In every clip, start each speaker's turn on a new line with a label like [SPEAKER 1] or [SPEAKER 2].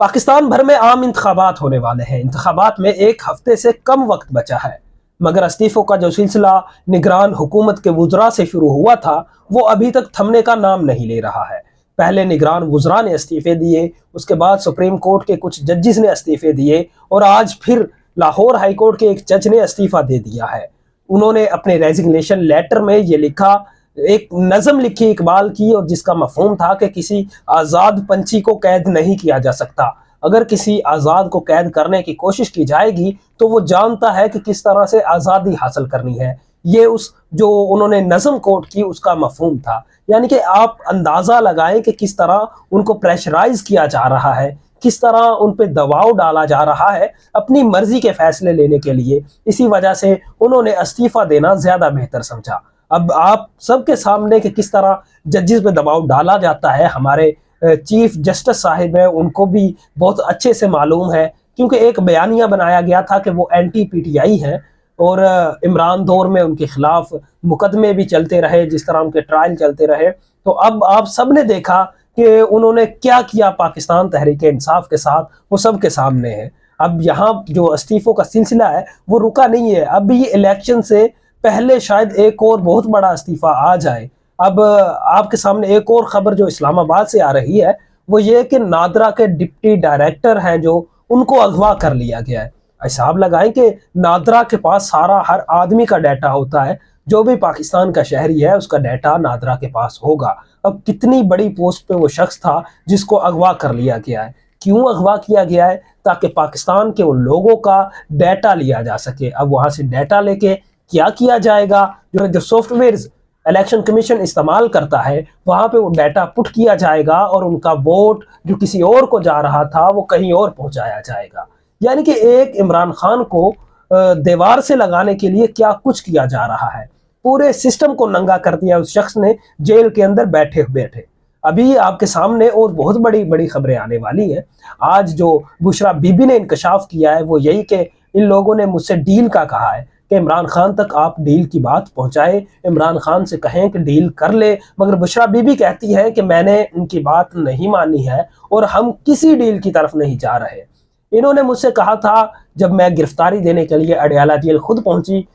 [SPEAKER 1] पाकिस्तान भर में आम इंतखाबात होने वाले हैं। इंतखाबात में एक हफ्ते से कम वक्त बचा है, मगर इस्तीफों का जो सिलसिला निगरान हुकूमत के वुज़रा से शुरू हुआ था वो अभी तक थमने का नाम नहीं ले रहा है। पहले निगरान वुज़रा ने इस्तीफे दिए, उसके बाद सुप्रीम कोर्ट के कुछ जजेस ने इस्तीफे दिए और आज फिर लाहौर हाई कोर्ट के एक जज ने इस्तीफा दे दिया है। उन्होंने अपने रेजिग्नेशन लेटर में ये लिखा, एक नज़म लिखी इकबाल की, और जिसका मफहूम था कि किसी आज़ाद पंछी को कैद नहीं किया जा सकता। अगर किसी आज़ाद को कैद करने की कोशिश की जाएगी तो वो जानता है कि किस तरह से आज़ादी हासिल करनी है। ये उस जो उन्होंने नज़म कोट की उसका मफहूम था। यानी कि आप अंदाज़ा लगाएं कि किस तरह उनको प्रेशराइज किया जा रहा है, किस तरह उन पे दबाव डाला जा रहा है अपनी मर्जी के फैसले लेने के लिए। इसी वजह से उन्होंने इस्तीफ़ा देना ज़्यादा बेहतर समझा। अब आप सबके सामने कि किस तरह जजेस पे दबाव डाला जाता है, हमारे चीफ जस्टिस साहिब हैं, उनको भी बहुत अच्छे से मालूम है, क्योंकि एक बयानिया बनाया गया था कि वो एंटी पीटीआई हैं और इमरान दौर में उनके खिलाफ मुकदमे भी चलते रहे, जिस तरह उनके ट्रायल चलते रहे। तो अब आप सब ने देखा कि उन्होंने क्या किया पाकिस्तान तहरीक इंसाफ के साथ, वो सब के सामने है। अब यहाँ जो इस्तीफों का सिलसिला है वो रुका नहीं है। अब ये इलेक्शन से पहले शायद एक और बहुत बड़ा इस्तीफा आ जाए। अब आपके सामने एक और खबर जो इस्लामाबाद से आ रही है वो ये कि नादरा के डिप्टी डायरेक्टर हैं जो, उनको अगवा कर लिया गया है। हिसाब लगाएं कि नादरा के पास सारा हर आदमी का डाटा होता है, जो भी पाकिस्तान का शहरी है उसका डाटा नादरा के पास होगा। अब कितनी बड़ी पोस्ट पे वो शख्स था जिसको अगवा कर लिया गया है। क्यों अगवा किया गया है? ताकि पाकिस्तान के उन लोगों का डाटा लिया जा सके। अब वहाँ से डाटा लेके क्या किया जाएगा? जो सॉफ्टवेयर इलेक्शन कमीशन इस्तेमाल करता है वहाँ पे वो डाटा पुट किया जाएगा और उनका वोट जो किसी और को जा रहा था वो कहीं और पहुँचाया जाएगा। यानी कि एक इमरान खान को दीवार से लगाने के लिए क्या कुछ किया जा रहा है। पूरे सिस्टम को नंगा कर दिया उस शख्स ने जेल के अंदर बैठे बैठे। अभी आपके सामने और बहुत बड़ी बड़ी खबरें आने वाली हैं। आज जो बुशरा बीबी ने इंकशाफ किया है वो यही कि इन लोगों ने मुझसे डील का कहा है कि इमरान खान तक आप डील की बात पहुंचाएं, इमरान खान से कहें कि डील कर ले। मगर बुशरा बीबी कहती है कि मैंने उनकी बात नहीं मानी है और हम किसी डील की तरफ नहीं जा रहे। इन्होंने मुझसे कहा था, जब मैं गिरफ्तारी देने के लिए अडयाला जेल खुद पहुंची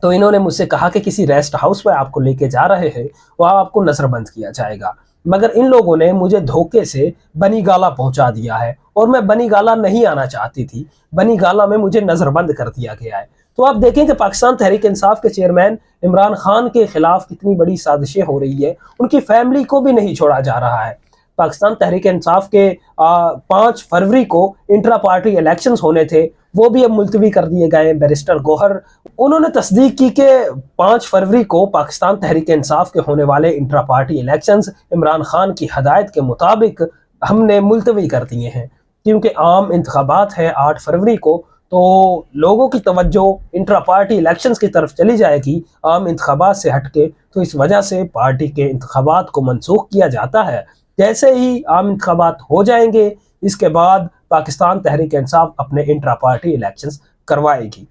[SPEAKER 1] तो इन्होंने मुझसे कहा कि किसी रेस्ट हाउस पर आपको लेके जा रहे हैं, वहाँ आपको नजरबंद किया जाएगा। मगर इन लोगों ने मुझे धोखे से बनी गाला पहुंचा दिया है और मैं बनी गाला नहीं आना चाहती थी। बनी गाला में मुझे नजरबंद कर दिया गया है। तो आप देखें कि पाकिस्तान तहरीक इंसाफ के चेयरमैन इमरान खान के खिलाफ कितनी बड़ी साजिशें हो रही है। उनकी फैमिली को भी नहीं छोड़ा जा रहा है। पाकिस्तान तहरीक इंसाफ के 5 फरवरी को इंट्रा पार्टी इलेक्शंस होने थे, वो भी अब मुलतवी कर दिए गए। बैरिस्टर गौहर उन्होंने तस्दीक की कि 5 फरवरी को पाकिस्तान तहरीक इंसाफ के होने वाले intra party elections Imran Khan की हदायत के मुताबिक हमने मुलतवी कर दिए हैं, क्योंकि आम इंतखाबात है 8 फरवरी को। तो लोगों की तवज्जो इंट्रा पार्टी इलेक्शंस की तरफ चली जाएगी आम इंतखाबात से हटके। तो इस वजह से पार्टी के इंतखाबात को मनसूख किया जाता है। जैसे ही आम इंतखाबात हो जाएंगे इसके बाद पाकिस्तान तहरीक इंसाफ अपने इंट्रा पार्टी इलेक्शंस करवाएगी।